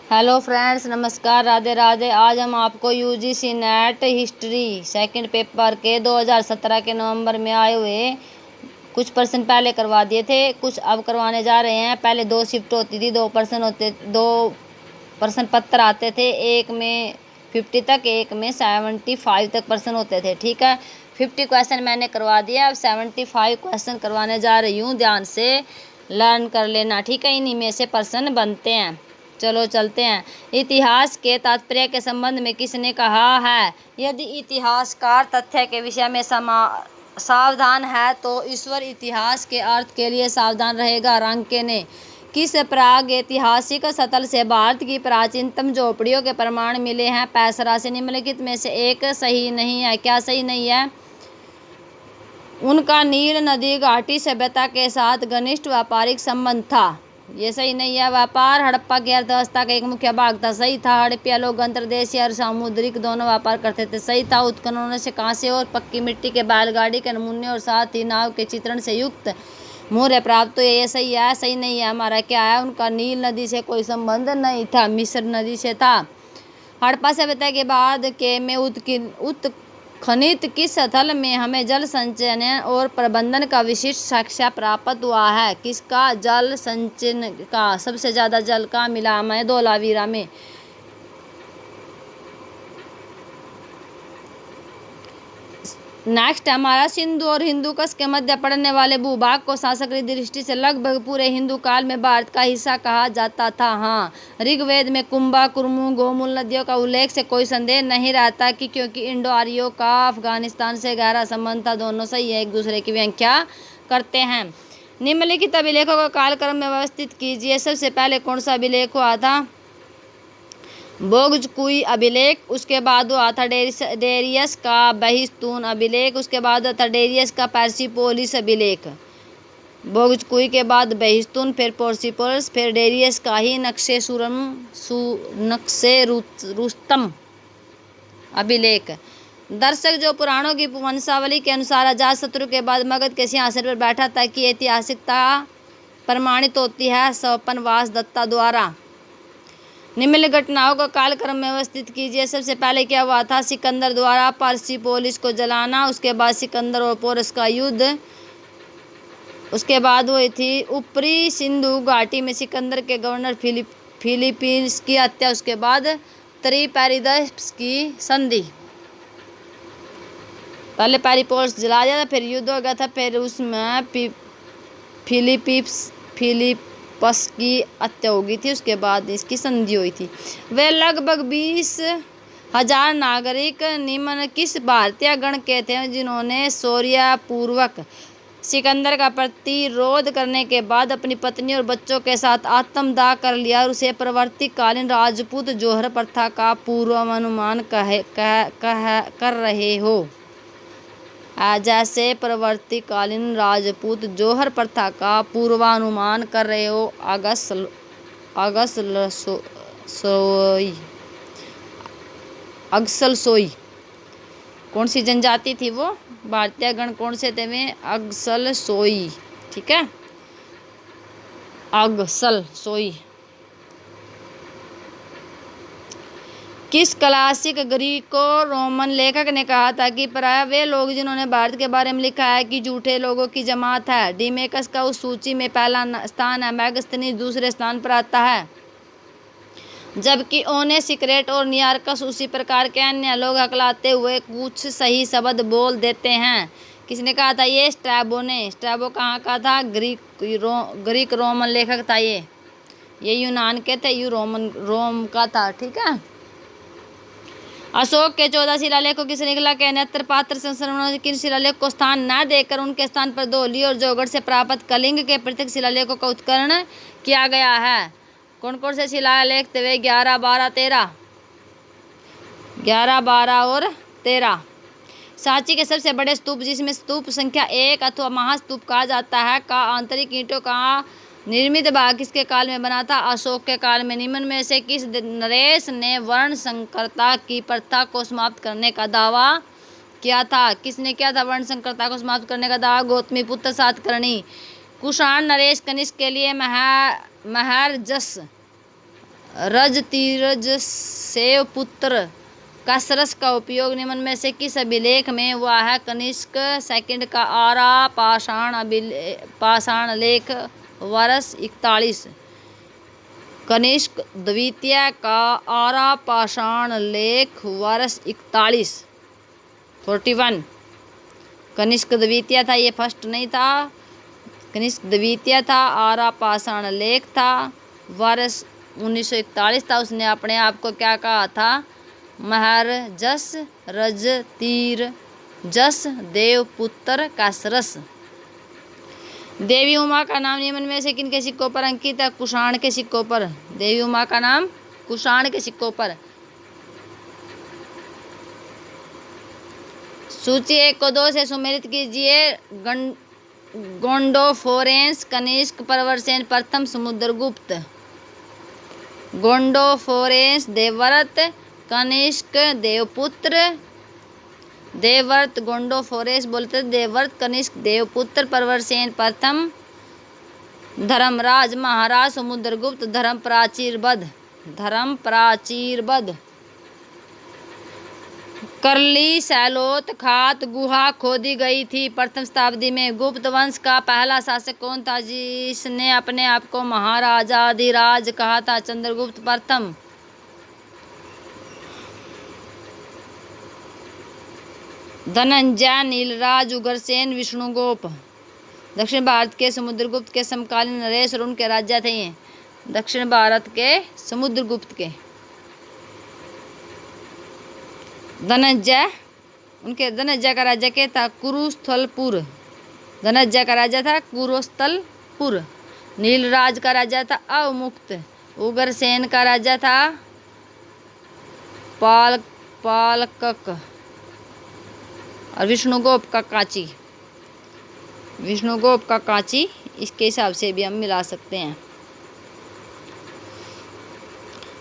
Hello friends, नमस्कार, राधे राधे। आज हम आपको UGC net history second paper के 2017 के नवंबर में आए हुए कुछ प्रश्न पहले करवा दिए थे, कुछ अब करवाने जा रहे हैं। पहले 2 शिफ्ट होती थी, 2 प्रश्न पत्र आते थे, एक में 50 तक, एक में 75 तक प्रश्न होते थे। ठीक है, 50 क्वेश्चन मैंने करवा दिया, अब 75 क्वेश्चन करवाने जा रही हूँ। ध्यान से लर्न कर लेना, ठीक है। इन्हीं में से प्रश्न बनते हैं। चलो चलते हैं। इतिहास के तात्पर्य के संबंध में किसने कहा है? यदि इतिहासकार तथ्य के विषय में सावधान है तो ईश्वर इतिहास के अर्थ के लिए सावधान रहेगा। रांके ने किस प्राग ऐतिहासिक स्थल से भारत की प्राचीनतम झोपड़ियों के प्रमाण मिले हैं? पैसरा से निम्नलिखित में से एक सही नहीं है। क्या सही नहीं है? उनका नील नदी घाटी सभ्यता के साथ घनिष्ठ व्यापारिक संबंध था। ये सही नहीं है। व्यापार हड़प्पा की अर्थव्यवस्था का एक मुख्य भाग था। सही था। हड़प्पिया लोग अंतर्देशीय और सामुद्रिक दोनों व्यापार करते थे। सही था। उत्खननों से कांसे और पक्की मिट्टी के बैलगाड़ी के नमूने और साथ ही नाव के चित्रण से युक्त मूर्य प्राप्त हुए। ये सही है। सही नहीं है। हमारा क्या है? उनका नील नदी से कोई संबंध नहीं था, मिस्र नदी से था। हड़प्पा सभ्यता के बाद के में उत्खनित किस स्थल में हमें जल संचयन और प्रबंधन का विशिष्ट साक्ष्य प्राप्त हुआ है? किसका? जल संचयन का। सबसे ज्यादा जल का मिला हमें? धोलावीरा में। नेक्स्ट हमारा, सिंधु और हिंदू कश के मध्य पड़ने वाले भूभाग को सांस्कृतिक दृष्टि से लगभग पूरे हिंदू काल में भारत का हिस्सा कहा जाता था। हाँ, ऋग्वेद में कुंभा, कुर्मू, गोमूल नदियों का उल्लेख से कोई संदेह नहीं रहता कि क्योंकि इंडो आर्यों का अफगानिस्तान से गहरा संबंध था। दोनों सही है, एक दूसरे की व्याख्या करते हैं। निम्नलिखित अभिलेखों को कालक्रम में व्यवस्थित कीजिए। सबसे पहले कौन सा अभिलेख हुआ था? बोगजकुई अभिलेख। उसके बाद हुआ था डेरियस का बहिस्तून अभिलेख। उसके बाद हुआ था डेरियस का पर्सिपोलिस अभिलेख। बोगजकुई के बाद बहिस्तून, फिर पर्सिपोलिस, फिर डेरियस का ही नक्शे रुस्तम अभिलेख। दर्शक, जो पुराणों की वंशावली के अनुसार अजातशत्रु के बाद मगध के सिंहासन पर बैठा था की ऐतिहासिकता प्रमाणित होती है स्वपन वासदत्ता द्वारा। निम्नलिखित घटनाओं को कालक्रम में व्यवस्थित कीजिए। सबसे पहले क्या हुआ था? सिकंदर द्वारा पर्सिपोलिस को जलाना। उसके बाद सिकंदर और पोरस का युद्ध। उसके बाद हुई थी ऊपरी सिंधु घाटी में सिकंदर के गवर्नर फिलीपींस की हत्या। उसके बाद त्रिपेरिदस की संधि। पहले पेरिपोलिस जला दिया था, फिर युद्ध हो गया था, फिर उसमें फिलिपस की हत्या हो गई थी। उसके बाद इसकी संधि हुई थी। वे लगभग 20,000 नागरिक निम्न किस भारतीय गण के थे जिन्होंने शौर्यपूर्वक सिकंदर का प्रतिरोध करने के बाद अपनी पत्नी और बच्चों के साथ आत्मदाह कर लिया और उसे प्रवर्तिकालीन राजपूत जौहर प्रथा का पूर्वानुमान कर रहे हो? जैसे प्रवर्तिकालीन राजपूत जौहर प्रथा का पूर्वानुमान कर रहे हो। अगसलसोई कौन सी जनजाति थी वो? भारतीय गण कौन से थे वे? अगसलसोई। ठीक है, अगसलसोई। किस क्लासिक ग्रीको रोमन लेखक ने कहा था कि प्राय वे लोग जिन्होंने भारत के बारे में लिखा है कि झूठे लोगों की जमात है? डिमेकस का उस सूची में पहला स्थान है। मैगस्थनीज दूसरे स्थान पर आता है, जबकि ओने सिक्रेट और नियार्कस उसी प्रकार के अन्य लोग हकलाते हुए कुछ सही शब्द बोल देते हैं। किसने कहा था ये? स्ट्रैबो ने। स्ट्रैबो कहाँ का था? ग्रीक रोमन लेखक था ये यूनान के थे, रोम का था। ठीक है। अशोक के 14 शिलालेखों की श्रृंखला के नेत्र पात्र संस्करणों किन शिलालेख को स्थान न देकर उनके स्थान पर धौली और जौगढ़ से प्राप्त कलिंग के पृथक शिलालेखों का उत्कलन किया गया है? कौन कौन से शिलालेख थे? 11, 12, 13। 11, 12 और 13। सांची के सबसे बड़े स्तूप, जिसमें स्तूप संख्या 1 अथवा महास्तूप कहा जाता है, का आंतरिक ईंटों का निर्मित भाग किसके काल में बना था? अशोक के काल में। निम्न में से किस नरेश ने वर्ण संकरता की प्रथा को समाप्त करने का दावा किया था? किसने किया था वर्ण संकरता को समाप्त करने का दावा? गौतमी पुत्र सातकर्णी। कुषाण नरेश कनिष्क के लिए महर्जस रज तीरज सेव पुत्र का सरस का उपयोग निम्न में से किस अभिलेख में हुआ है? कनिष्क सेकंड का आरा पाषाण लेख वर्ष 41। कनिष्क द्वितीय का आरा पाषाण लेख वर्ष 41 41। कनिष्क द्वितीय था, ये फर्स्ट नहीं था। कनिष्क द्वितीय था, आरा पाषाण लेख था, वर्ष 1941 था। उसने अपने आप को क्या कहा था? महर जस रज तीर जस देवपुत्र का सरस। देवी उमा का नाम निम्न में से किनके सिक्कों पर अंकित है? कुषाण के सिक्कों पर। देवी उमा का नाम कुषाण के सिक्कों पर। सूची 1 को 2 से सुमेलित कीजिए। गोंडोफोरेंस, कनिष्क, प्रवरसेन, प्रथम, समुद्रगुप्त। गोंडोफोरेंस देवव्रत, कनिष्क देवपुत्र। देवव्रत गोंडोफोरेंस बोलते देवव्रत, कनिष्क देवपुत्र, प्रवरसेन प्रथम, धर्मराज महाराज, समुद्रगुप्त धर्म प्राचीरबद्ध। करली सैलोत खात गुहा खोदी गई थी प्रथम शताब्दी में। गुप्त वंश का पहला शासक कौन था जिसने अपने आप को महाराजाधिराज कहा था? चंद्रगुप्त प्रथम। धनंजय, नीलराज, उग्रसेन, विष्णुगोप। दक्षिण भारत के समुद्रगुप्त के समकालीन नरेश और उनके राजा थे। ये दक्षिण भारत के समुद्रगुप्त के धनंजय का राजा क्या था? कुरुस्थलपुर। धनंजय का राजा था कुरुस्थलपुर। नीलराज का राजा था अवमुक्त। उग्रसेन का राजा था पालकक। और विष्णुगोप का कांची इसके हिसाब से भी हम मिला सकते हैं।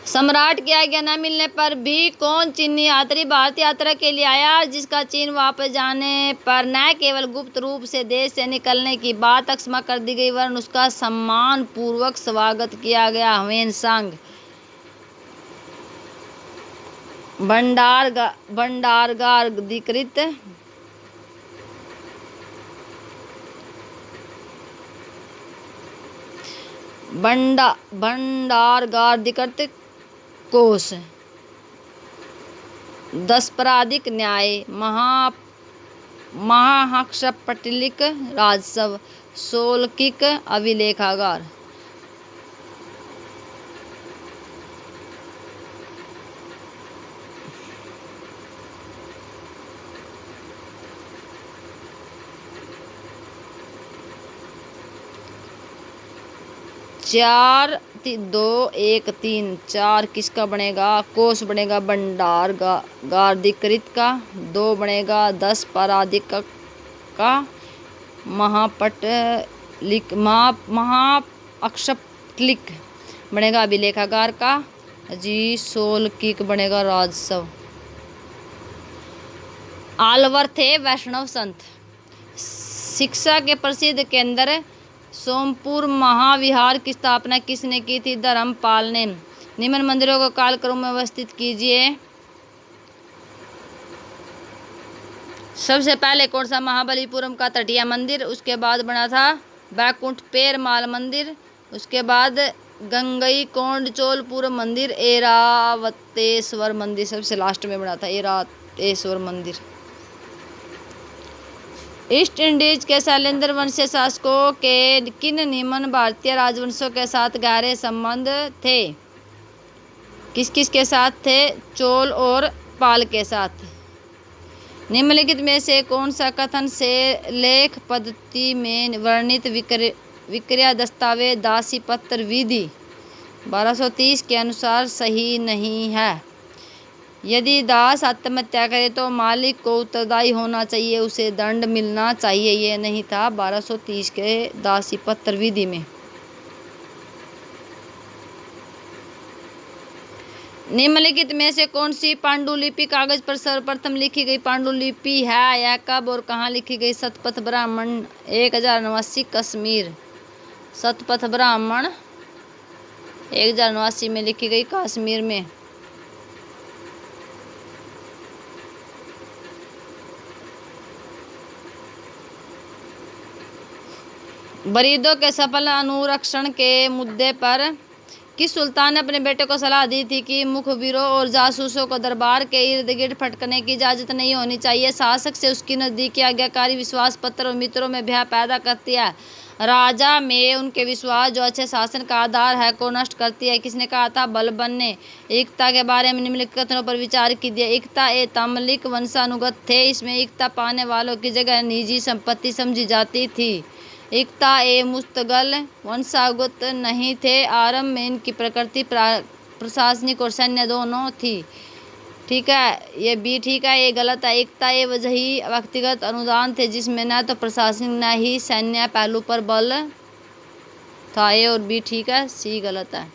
सम्राट की आज्ञा न मिलने पर भी कौन चीनी यात्री भारत यात्रा के लिए आया, जिसका चीन वापस जाने पर न केवल गुप्त रूप से देश से निकलने की बात अक्षमा कर दी गई वरन उसका सम्मान पूर्वक स्वागत किया गया? ह्वेनसांग। भंडारगार अधिकृत कोष। 10 पराधिक न्याय महाहक्षपटलिक राजस्व शोल्किक अभिलेखागार। चार 2 1 3 4 किसका बनेगा? कोष बनेगा भंडारगाधिकृत का। 2 बनेगा 10 पराधिक का। महाअक्षपटलिक बनेगा अभिलेखागार का। जी शोल्किक बनेगा राजस्व। आलवर थे वैष्णव संत। शिक्षा के प्रसिद्ध केंद्र सोमपुर महाविहार की स्थापना किसने की थी? धर्मपाल ने। निम्न मंदिरों को कालक्रम में व्यवस्थित कीजिए। सबसे पहले कौन सा? महाबलीपुरम का तटिया मंदिर। उसके बाद बना था बैकुंठ पेरमाल मंदिर। उसके बाद गंगईकोंड चोलपुरम मंदिर। ऐरावतेश्वर मंदिर सबसे लास्ट में बना था, ऐरावतेश्वर मंदिर। ईस्ट इंडीज के शैलेंद्र वंशीय शासकों के किन निम्न भारतीय राजवंशों के साथ गहरे संबंध थे? किस किस के साथ थे? चोल और पाल के साथ। निम्नलिखित में से कौन सा कथन से लेख पद्धति में वर्णित विक्रिया दस्तावेज दासी पत्र विधि 1230 के अनुसार सही नहीं है? यदि दास आत्महत्या करे तो मालिक को उत्तरदायी होना चाहिए, उसे दंड मिलना चाहिए। ये नहीं था 1230 के दासी पत्र विधि में। निम्नलिखित में से कौन सी पांडुलिपि कागज पर सर्वप्रथम लिखी गई पांडुलिपि है? यह कब और कहाँ लिखी गई? शतपथ ब्राह्मण 1089 कश्मीर। शतपथ ब्राह्मण 1089 में लिखी गई। कश्मीर में बरीदों के सफल अनुरक्षण के मुद्दे पर किस सुल्तान ने अपने बेटे को सलाह दी थी कि मुखबिरों और जासूसों को दरबार के इर्द गिर्द भटकने की इजाज़त नहीं होनी चाहिए। शासक से उसकी नज़दीकी आज्ञाकारी विश्वास पत्र और मित्रों में भय पैदा करती है। राजा में उनके विश्वास जो अच्छे शासन का आधार है को नष्ट करती है। किसने कहा था? बलबन ने। एकता के बारे में निम्नलिखित कथनों पर विचार कीजिए। एकता ए तमलिक वंशानुगत थे। इसमें एकता पाने वालों की जगह निजी संपत्ति समझी जाती थी। एकता ए मुस्तगल वंशागत नहीं थे। आरंभ में इनकी प्रकृति प्रशासनिक और सैन्य दोनों थी। ठीक है, ये बी ठीक है, ये गलत है। एकता ए वजही व्यक्तिगत अनुदान थे जिसमें न तो प्रशासनिक न ही सैन्य पहलू पर बल था। ए और बी ठीक है, सी गलत है।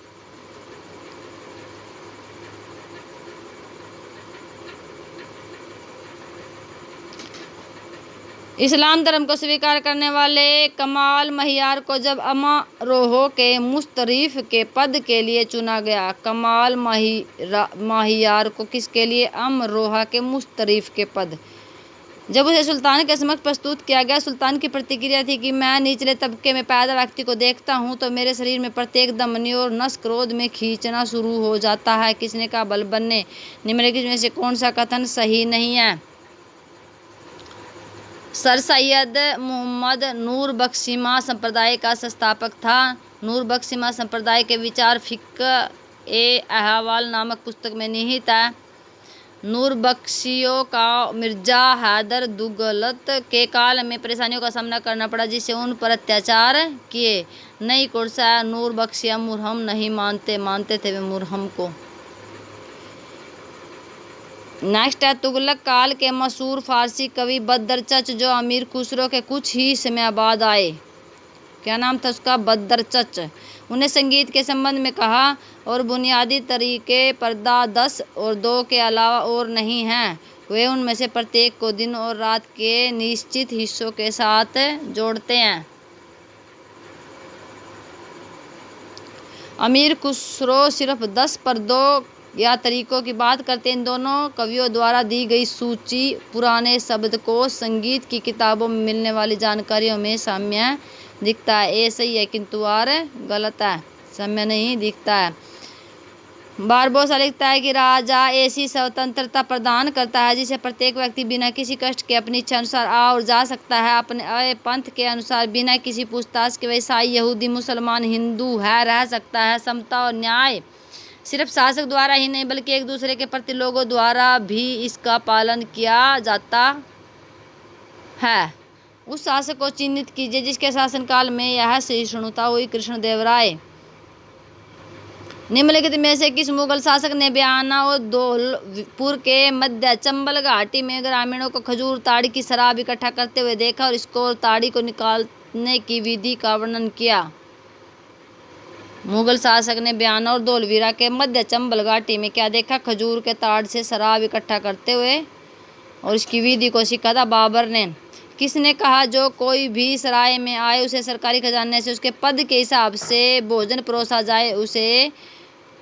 इस्लाम धर्म को स्वीकार करने वाले कमाल महियार को जब अमरोह के मुस्तरीफ के पद के लिए चुना गया। कमाल महियार को किसके लिए? अमरोहा के मुस्तरीफ के पद। जब उसे सुल्तान के समक्ष प्रस्तुत किया गया, सुल्तान की प्रतिक्रिया थी कि मैं निचले तबके में पैदा व्यक्ति को देखता हूँ तो मेरे शरीर में प्रत्येक धमनी और नस क्रोध में खींचना शुरू हो जाता है। किसने कहा? बलबन ने। निम्नलिखित में से कौन सा कथन सही नहीं है? सर सैयद मोहम्मद नूर बख्शीमा संप्रदाय का संस्थापक था। नूर बख्शीमा संप्रदाय के विचार फ़िक़्ह ए अहवाल नामक पुस्तक में निहित है। नूर बख्शियों का मिर्जा हैदर दुगलत के काल में परेशानियों का सामना करना पड़ा जिससे उन पर अत्याचार किए। नई कुर्सा नूर बख्शिया मुरहम नहीं मानते थे वे मुरहम को। नेक्स्ट है तुगलक काल के मशहूर फारसी कवि बदरचच जो अमीर खुसरो के कुछ ही समय बाद आए। क्या नाम था उसका? बदरचच। उन्हें संगीत के संबंध में कहा और बुनियादी तरीके पर्दा 10 और 2 के अलावा और नहीं हैं। वे उनमें से प्रत्येक को दिन और रात के निश्चित हिस्सों के साथ जोड़ते हैं। अमीर खुसरो सिर्फ 10 पर्दों या तरीकों की बात करते। इन दोनों कवियों द्वारा दी गई सूची पुराने शब्दकोश संगीत की किताबों में मिलने वाली जानकारियों में साम्य दिखता है। ए सही है किंतु आर गलत है, साम्य नहीं दिखता है। बारबोसा लिखता है कि राजा ऐसी स्वतंत्रता प्रदान करता है जिसे प्रत्येक व्यक्ति बिना किसी कष्ट के अपनी इच्छा अनुसार आ और जा सकता है। अपने पंथ के अनुसार बिना किसी पूछताछ के ईसाई, यहूदी, मुसलमान, हिंदू है रह सकता है। समता और न्याय सिर्फ शासक द्वारा ही नहीं बल्कि एक दूसरे के प्रति लोगों द्वारा भी इसका पालन किया जाता है। उस शासक को चिन्हित कीजिए जिसके शासनकाल में यह सहिष्णुता हुई। कृष्णदेवराय। निम्नलिखित में से किस मुगल शासक ने बयाना और धौलपुर के मध्य चंबल घाटी में ग्रामीणों को खजूर ताड़ी की शराब इकट्ठा करते हुए देखा और इसको ताड़ी को निकालने की विधि का वर्णन किया? मुगल शासक ने बयाना और धौलवीरा के मध्य चंबल घाटी में क्या देखा? खजूर के ताड़ से शराब इकट्ठा करते हुए और इसकी विधि को सीखा था बाबर ने। किसने कहा जो कोई भी सराय में आए उसे सरकारी खजाने से उसके पद के हिसाब से भोजन परोसा जाए, उसे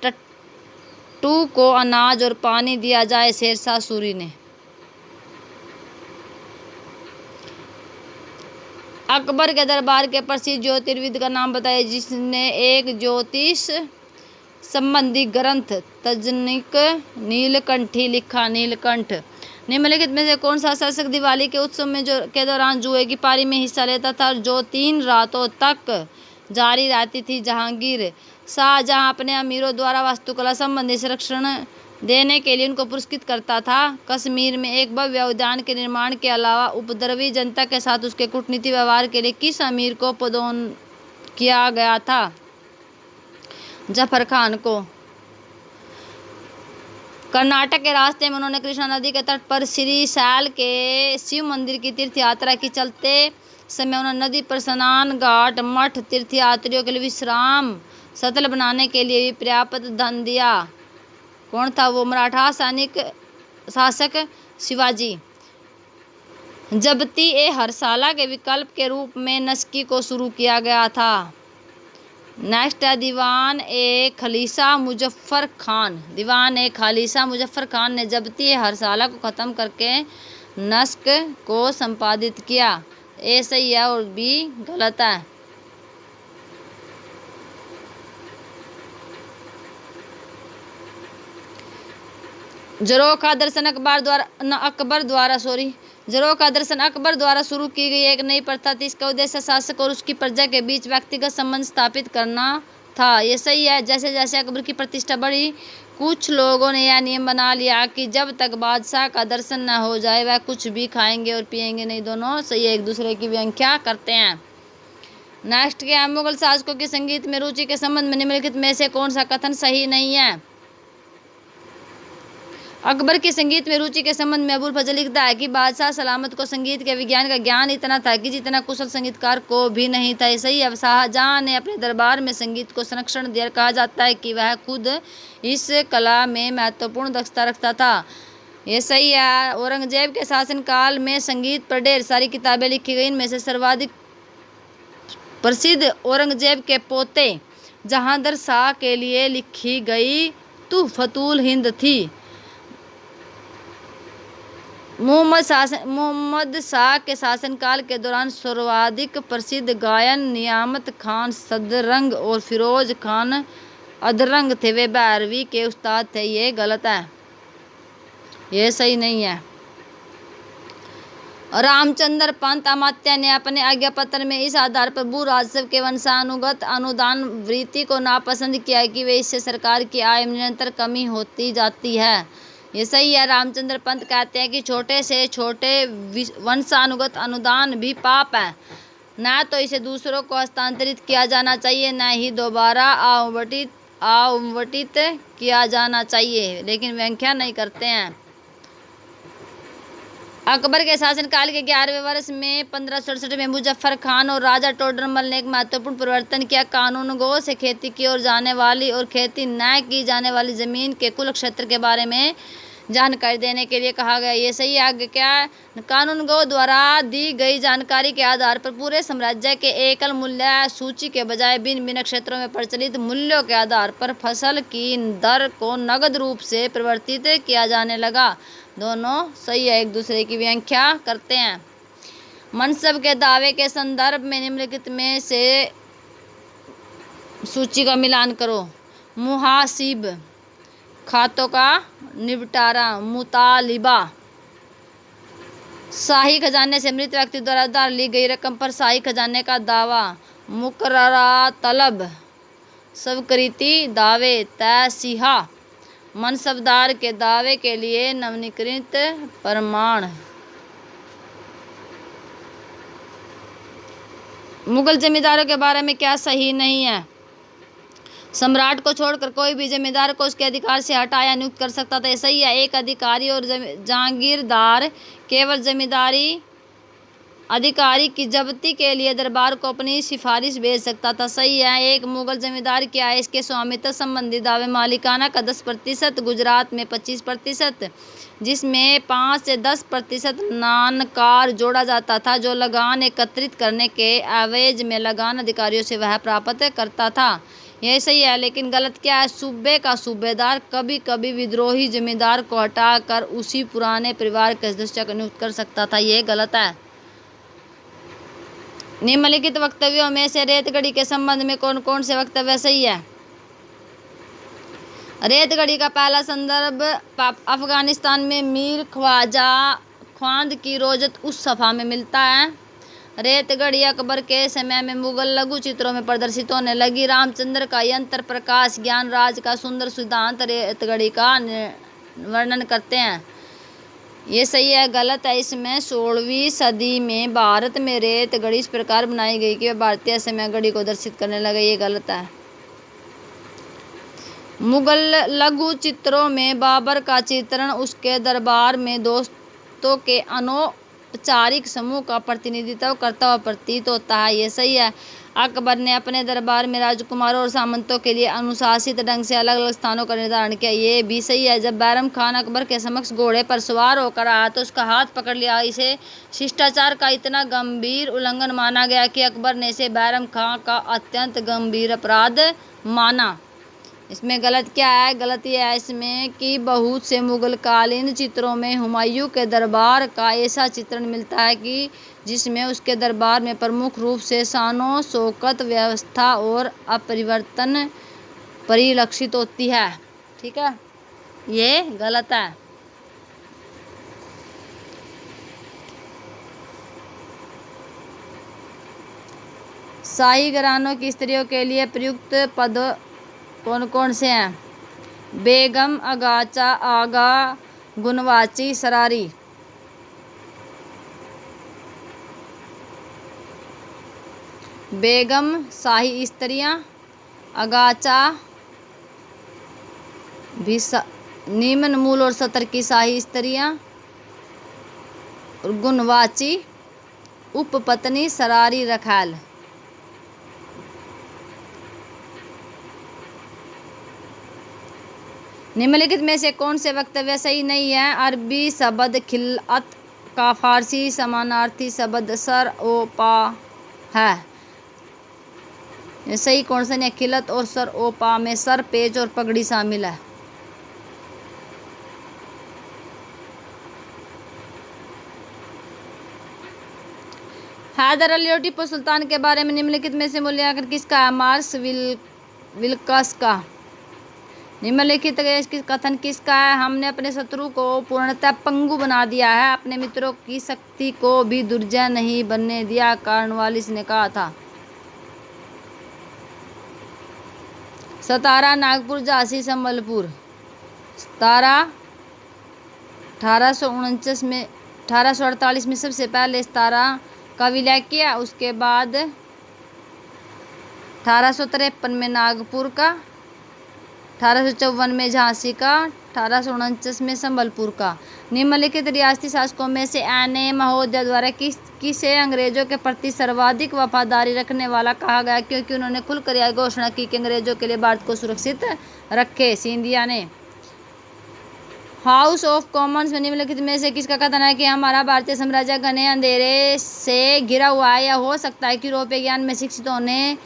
टट्टू को अनाज और पानी दिया जाए? शेरशाह सूरी ने। अकबर के दरबार के प्रसिद्ध ज्योतिर्विद का नाम बताइए जिसने एक ज्योतिष संबंधी ग्रंथ तजनिक नीलकंठी लिखा? नीलकंठ। निम्नलिखित में से कौन सा शासक दिवाली के उत्सव में के दौरान जुए की पारी में हिस्सा लेता था जो 3 रातों तक जारी रहती थी? जहांगीर। शाहजहां अपने अमीरों द्वारा वास्तुकला संबंधी संरक्षण देने के लिए उनको पुरस्कृत करता था। कश्मीर में एक भव्य उद्यान के निर्माण के अलावा उपद्रवी जनता के साथ उसके कूटनीतिक व्यवहार के लिए किस अमीर को पदोन्नत किया गया था? जफर खान को। कर्नाटक के रास्ते में उन्होंने कृष्णा नदी के तट पर श्रीशैल के शिव मंदिर की तीर्थ यात्रा की। चलते समय उन्होंने नदी पर स्नान घाट मठ तीर्थयात्रियों के लिए विश्राम स्थल बनाने के लिए भी पर्याप्त धन दिया। कौन था वो? मराठा सैनिक शासक शिवाजी। जब्ती ए हरसाला के विकल्प के रूप में नस्की को शुरू किया गया था। नेक्स्ट है दीवान ए खलीसा मुजफ्फर खान। दीवान ए खलीसा मुजफ्फर खान ने जब्ती हरसाला को ख़त्म करके नस्क को संपादित किया। ए सही है और बी गलत है। झरोखा दर्शन झरोखा दर्शन अकबर द्वारा शुरू की गई एक नई प्रथा थी। इसका उद्देश्य शासक और उसकी प्रजा के बीच व्यक्तिगत संबंध स्थापित करना था। ये सही है। जैसे जैसे अकबर की प्रतिष्ठा बढ़ी, कुछ लोगों ने यह नियम बना लिया कि जब तक बादशाह का दर्शन न हो जाए वह कुछ भी खाएंगे और पिएंगे नहीं। दोनों सही है, एक दूसरे की व्याख्या करते हैं। नेक्स्ट क्या है, मुगल शासकों की संगीत में रुचि के संबंध में निम्नलिखित में से कौन सा कथन सही नहीं है। अकबर की संगीत में रुचि के संबंध में अबुल फजल लिखता है कि बादशाह सलामत को संगीत के विज्ञान का ज्ञान इतना था कि जितना कुशल संगीतकार को भी नहीं था। ये सही है। शाहजहां ने अपने दरबार में संगीत को संरक्षण दिया। कहा जाता है कि वह खुद इस कला में महत्वपूर्ण दक्षता रखता था। ये सही है। औरंगजेब के शासनकाल में संगीत पर ढेर सारी किताबें लिखी गई। इनमें से सर्वाधिक प्रसिद्ध औरंगजेब के पोते जहांगीर शाह के लिए लिखी गई तुहफतुल हिंद थी। मोहम्मद शाह के शासनकाल के दौरान सर्वाधिक प्रसिद्ध गायन नियामत खान सदरंग और फिरोज खान अदरंग थे। वे 12वीं के उस्ताद थे। ये गलत है, ये सही नहीं है। रामचंद्र पंत अमात्य ने अपने आज्ञा पत्र में इस आधार पर भू राजस्व के वंशानुगत अनुदान वृत्ति को नापसंद किया कि वे इससे सरकार की आय में निरंतर कमी होती जाती है। ये सही है। रामचंद्र पंत कहते हैं कि छोटे से छोटे वंशानुगत अनुदान भी पाप है। न तो इसे दूसरों को हस्तांतरित किया जाना चाहिए, न ही दोबारा आवंटित किया जाना चाहिए, लेकिन व्याख्या नहीं करते हैं। अकबर के शासनकाल के 11वें वर्ष में 1567 में मुजफ्फर खान और राजा टोडरमल ने एक महत्वपूर्ण परिवर्तन किया। कानून गो से खेती की और जाने वाली और खेती न की जाने वाली जमीन के कुल क्षेत्र के बारे में जानकारी देने के लिए कहा गया। ये सही आगे क्या, कानून गो द्वारा दी गई जानकारी के आधार पर पूरे साम्राज्य के एकल मूल्य सूची के बजाय भिन्न भिन्न क्षेत्रों में प्रचलित मूल्यों के आधार पर फसल की दर को नगद रूप से परिवर्तित किया जाने लगा। दोनों सही है, एक दूसरे की व्याख्या करते हैं। मनसब के दावे के संदर्भ में निम्नलिखित में से सूची का मिलान करो। मुहासिब, खातों का निपटारा, मुतालिबा, शाही खजाने से मृत व्यक्ति द्वारा उधार ली गई रकम पर शाही खजाने का दावा, मुकर्ररा तलब, स्वीकृति दावे, तयसीहा, मनसबदार के दावे के लिए नवीनीकृत प्रमाण। मुगल जमींदारों के बारे में क्या सही नहीं है। सम्राट को छोड़कर कोई भी जमींदार को उसके अधिकार से हटा या नियुक्त कर सकता था। सही है। एक अधिकारी और जागीरदार केवल जमींदारी अधिकारी की जब्ती के लिए दरबार को अपनी सिफारिश भेज सकता था। सही है। एक मुगल जमींदार की आय के स्वामित्व संबंधी दावे मालिकाना का 10%, गुजरात में 25%, जिसमें 5 से 10% नानकार जोड़ा जाता था, जो लगान एकत्रित करने के एवज में लगान अधिकारियों से वह प्राप्त करता था। यह सही है, लेकिन गलत क्या है। सूबे का सूबेदार कभी कभी विद्रोही जमींदार को हटाकर उसी पुराने परिवार के सदस्य को नियुक्त कर सकता था। यह गलत है। निम्नलिखित वक्तव्यों में से रेतगढ़ी के संबंध में कौन कौन से वक्तव्य सही है। रेतगढ़ी का पहला संदर्भ अफगानिस्तान में मीर ख्वाजा ख्वांद की रोजत उस सफा में मिलता है। रेतगढ़ी अकबर के समय में मुगल लघु चित्रों में प्रदर्शित होने लगी। रामचंद्र का यंत्र प्रकाश ज्ञान राज का सुंदर सिद्धांत रेतगढ़ी का वर्णन करते हैं। ये सही है। गलत है। इसमें 16वीं सदी में भारत में रेतगढ़ी इस प्रकार बनाई गई कि वह भारतीय समय घड़ी को दर्शित करने लगे। ये गलत है। मुगल लघु चित्रों में बाबर का चित्रण उसके दरबार में दोस्तों के अनौपचारिक समूह का प्रतिनिधित्व करता हुआ प्रतीत होता है। ये सही है। अकबर ने अपने दरबार में राजकुमारों और सामंतों के लिए अनुशासित ढंग से अलग अलग स्थानों का निर्धारण किया। ये भी सही है। जब बैरम खान अकबर के समक्ष घोड़े पर सवार होकर आया तो उसका हाथ पकड़ लिया। इसे शिष्टाचार का इतना गंभीर उल्लंघन माना गया कि अकबर ने इसे बैरम खान का अत्यंत गंभीर अपराध माना। इसमें गलत क्या है? गलत ये है इसमें कि बहुत से मुगलकालीन चित्रों में हुमायूं के दरबार का ऐसा चित्रण मिलता है कि जिसमें उसके दरबार में प्रमुख रूप से शानो शौकत, व्यवस्था और अपरिवर्तन परिलक्षित होती है। ठीक है, ये गलत है। शाही घरानों की स्त्रियों के लिए प्रयुक्त पद कौन कौन से हैं? बेगम, अगाचा, आगा, गुनवाची, सरारी। बेगम शाही स्त्रियां, अगाचा भी निम्न मूल और सतर की शाही स्त्रियां, और गुनवाची उपपत्नी, सरारी रखैल। निम्नलिखित में से कौन से वक्तव्य सही नहीं है? अरबी शब्द खिलअत का फारसी समानार्थी शब्द सर ओ पा है। ये सही कौन सा है? खिलत और सर ओ पा में सर, पेच और पगड़ी शामिल है। हैदर अली और टीपू सुल्तान के बारे में निम्नलिखित में से मूल्यांकन किसका है? मार्स विल्कस का। निम्नलिखित कथन किसका है? हमने अपने शत्रु को पूर्णतः पंगु बना दिया है, अपने मित्रों की शक्ति को भी दुर्जय नहीं बनने दिया, कॉर्नवालिस ने कहा था। सतारा, नागपुर, झांसी, संबलपुर। सतारा 1849 में 1848 में सबसे पहले सतारा का विलय किया। उसके बाद 1853 में नागपुर का, 1854 में झांसी का, 1849 में संबलपुर का। निम्नलिखित रियासती शासकों में से एन.ए. महोदय द्वारा किसे अंग्रेजों के प्रति सर्वाधिक वफादारी रखने वाला कहा गया क्योंकि उन्होंने खुलकर यह घोषणा की कि अंग्रेजों के लिए भारत को सुरक्षित रखे? सिंधिया ने। हाउस ऑफ कॉमन्स में निम्नलिखित में से किसका कथन है कि हमारा भारतीय साम्राज्य घने अंधेरे से घिरा हुआ है? या हो सकता है कि यूरोपीय ज्ञान में शिक्षित होने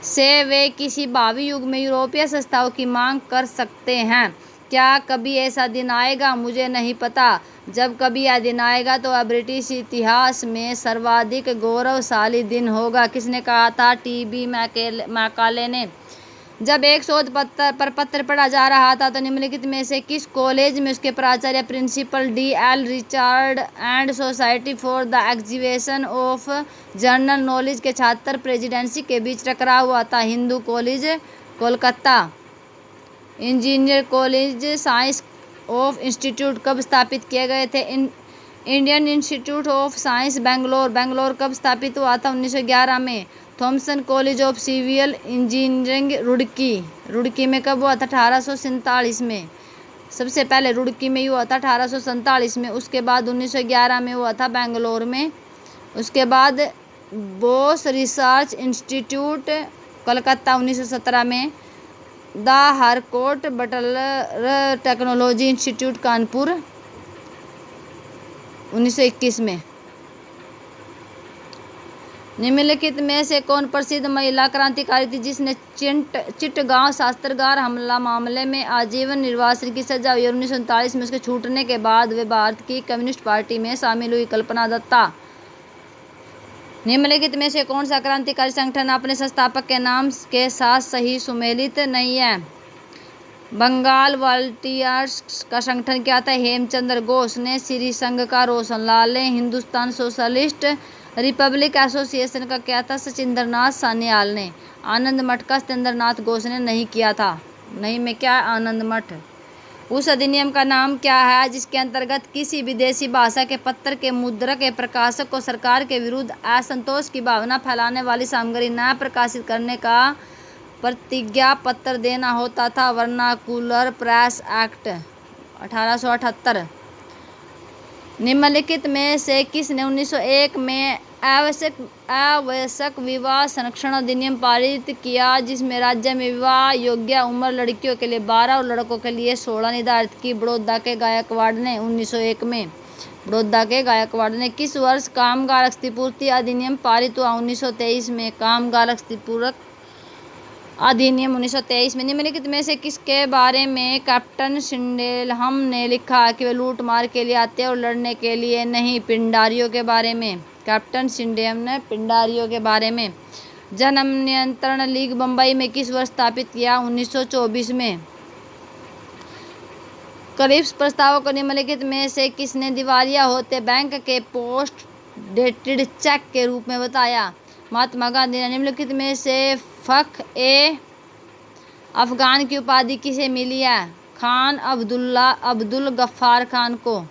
से वे किसी भावी युग में यूरोपीय संस्थाओं की मांग कर सकते हैं। क्या कभी ऐसा दिन आएगा? मुझे नहीं पता। जब कभी यह दिन आएगा तो वह ब्रिटिश इतिहास में सर्वाधिक गौरवशाली दिन होगा। किसने कहा था? टी.बी. मैकाले ने। जब एक शोध पर पत्र पढ़ा जा रहा था तो निम्नलिखित में से किस कॉलेज में उसके प्राचार्य principal D L. Richard and society for the exhibition of general knowledge के छात्र प्रेसिडेंसी के बीच टकराव हुआ था? Hindu college, Kolkata. Engineer college, science of institute कब स्थापित किए गए थे? Indian institute of science, Bangalore. Bangalore कब स्थापित हुआ था? 1911 में। Thomson college of civil engineering, Roorkee. Roorkee में कब हुआ था? 1847 में। सबसे पहले रुड़की में ही हुआ था 1847 में। उसके बाद 1911 में हुआ था बेंगलोर में। उसके बाद बोस रिसर्च इंस्टीट्यूट, कलकत्ता 1917 में। The Harcourt Buttler technology institute, Kanpur 1921 में। निम्नलिखित में से कौन प्रसिद्ध महिला क्रांतिकारी थी जिसने चिटगांव शस्त्रागार हमला मामले में आजीवन निर्वासन की सजा हुई और 1939 में उसके छूटने के बाद वे भारत की कम्युनिस्ट पार्टी में शामिल हुई? कल्पना दत्ता। निम्नलिखित में से कौन सा क्रांतिकारी संगठन अपने संस्थापक के नाम के साथ सही सुमेलित नहीं है? बंगाल वॉलंटियर्स का संगठन क्या था? हेमचंद्र घोष ने। श्री संघ का रोशनलाल ने। हिंदुस्तान सोशलिस्ट रिपब्लिक एसोसिएशन का क्या था? सचिंद्रनाथ सान्याल ने। आनंद मठ का सत्येंद्रनाथ घोष ने नहीं किया था। नहीं में क्या? आनंद मठ। उस अधिनियम का नाम क्या है जिसके अंतर्गत किसी विदेशी भाषा के पत्र के मुद्रक या प्रकाशक को सरकार के विरुद्ध असंतोष की भावना फैलाने वाली सामग्री न प्रकाशित करने का प्रतिज्ञा पत्र देना होता था? Vernacular press act 1878। निम्नलिखित में से किसने 1901 में आवश्यक विवाह संरक्षण अधिनियम पारित किया, जिसमें राज्य में विवाह योग्य उम्र लड़कियों के लिए 12 और लड़कों के लिए 16 निर्धारित की। बड़ौदा के गायकवाड़ ने 1901 में किस वर्ष कामगार क्षतिपूर्ति अधिनियम पारित हुआ? 1923 में। कामगार क्षतिपूर्ति अधिनियम 1923 में निम्नलिखित में से किसके बारे में कैप्टन सिंडेलहम ने लिखा कि वे लूट मार के लिए आते हैं और लड़ने के लिए नहीं? पिंडारियों के बारे में। कैप्टन सिंडेलहम ने पिंडारियों के बारे में। जन्म नियंत्रण लीग बम्बई में किस वर्ष स्थापित किया? 1924 में। क्रिप्स प्रस्तावों को निम्नलिखित में से किसने दिवालिया होते बैंक के पोस्ट डेटेड चेक के रूप में बताया? महात्मा गांधी ने। निम्नलिखित में से अफगान की उपाधि किसे मिली है? खान अब्दुल गफ्फार खान को।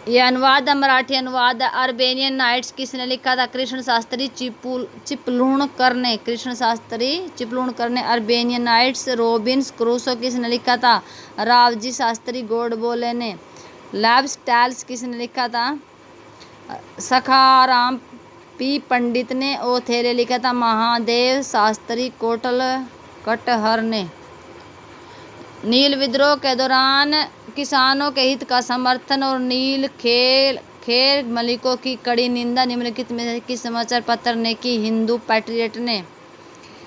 यह अनुवाद मराठी अनुवाद है। अर्बेनियन नाइट्स किसने लिखा था? कृष्ण शास्त्री चिपलूणकर ने। अर्बेनियन नाइट्स। रॉबिन्स क्रूसो किसने लिखा था? रावजी शास्त्री गोडबोले ने। लैब्स टैल्स किसने लिखा था? सखाराम पी पंडित ने। ओथेले लिखा था महादेव शास्त्री कटहर ने। नील विद्रोह के दौरान किसानों के हित का समर्थन और नील खेर मलिकों की कड़ी निंदा निम्नलिखित में से किस समाचार पत्र ने की? हिंदू पैट्रियट ने।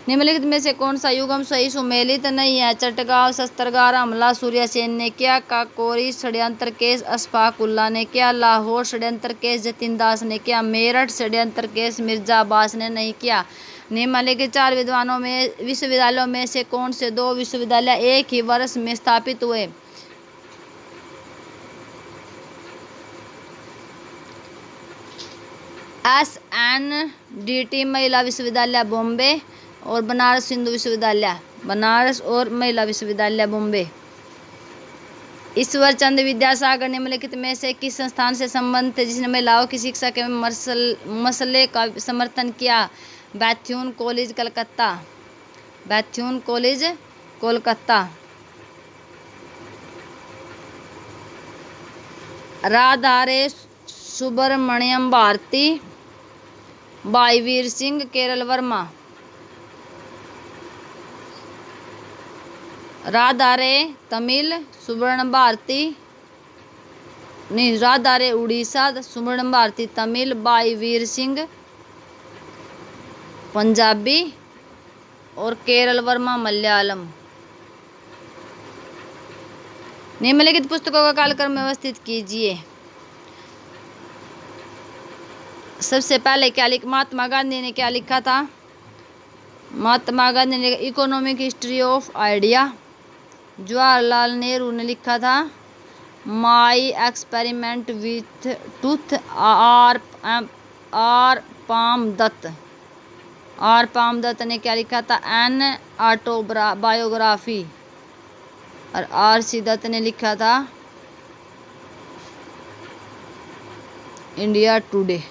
निम्नलिखित में से कौन सा युग्म सही सुमेलित नहीं है? चटगांव शस्त्रागार हमला सूर्य सेन ने किया। काकोरी षड्यंत्र केस अशफाक उल्ला ने किया। लाहौर षड्यंत्र केस जतिन दास ने किया। मेरठ षड्यंत्र केस मिर्जा अब्बास ने नहीं किया। निम्नलिखित 4 विश्वविद्यालयों में से कौन से 2 विश्वविद्यालय एक ही वर्ष में स्थापित हुए? SNDT महिला विश्वविद्यालय बॉम्बे और बनारस हिंदू विश्वविद्यालय बनारस और महिला विश्वविद्यालय बॉम्बे। ईश्वर चंद्र विद्यासागर निम्नलिखित में से किस संस्थान से संबंधित है जिसने महिलाओं की शिक्षा के मसले का समर्थन किया? Bethune college Kolkata. राधारे सुब्रमण्यम भारती। भाई वीर सिंह केरल वर्मा। राधारे तमिल सुब्रमण्यम भारती नहीं, राधारे उड़ीसा सुब्रमण्यम भारती तमिल। भाई वीर सिंह पंजाबी और केरल वर्मा मलयालम। निम्नलिखित पुस्तकों का कालक्रम व्यवस्थित कीजिए। सबसे पहले महात्मा गांधी ने क्या लिखा था? महात्मा गांधी ने economic history of idea. Jawaharlal Nehru ने लिखा था माई एक्सपेरिमेंट विथ टूथ। आर पामदत्त ने क्या लिखा था? An autobiography. और R.C. दत्त ने लिखा था इंडिया टुडे।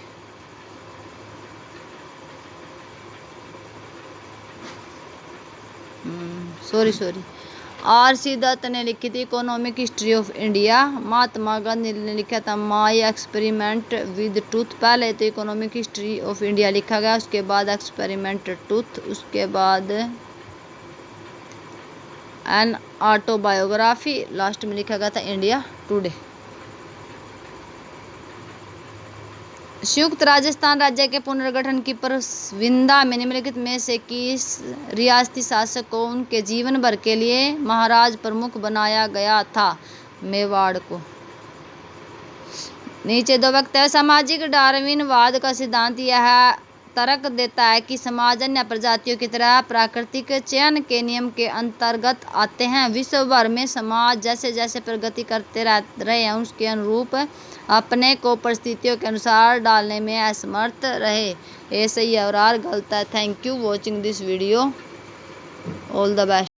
R.C. दत्त ने लिखी थी इकोनॉमिक हिस्ट्री ऑफ इंडिया। महात्मा गांधी ने लिखा था माई एक्सपेरिमेंट विद टूथ। पहले तो इकोनॉमिक हिस्ट्री ऑफ इंडिया लिखा गया, उसके बाद एक्सपेरिमेंट टूथ, उसके बाद एन ऑटोबायोग्राफी, लास्ट में लिखा गया था इंडिया टुडे। संयुक्त राजस्थान राज्य के पुनर्गठन की प्रविधा में निम्नलिखित में से किस रियासती शासक को उनके जीवन भर के लिए महाराज प्रमुख बनाया गया था? मेवाड़ को। नीचे 2 वक्तव्य। सामाजिक डार्विनवाद का सिद्धांत यह तर्क देता है कि समाज अन्य प्रजातियों की तरह प्राकृतिक चयन के नियम के अंतर्गत आते हैं। विश्व भर में समाज जैसे जैसे प्रगति करते रहे हैं उसके अनुरूप अपने को परिस्थितियों के अनुसार डालने में असमर्थ रहे। ये सही है और आर गलत है। Thank you watching this video. All the best.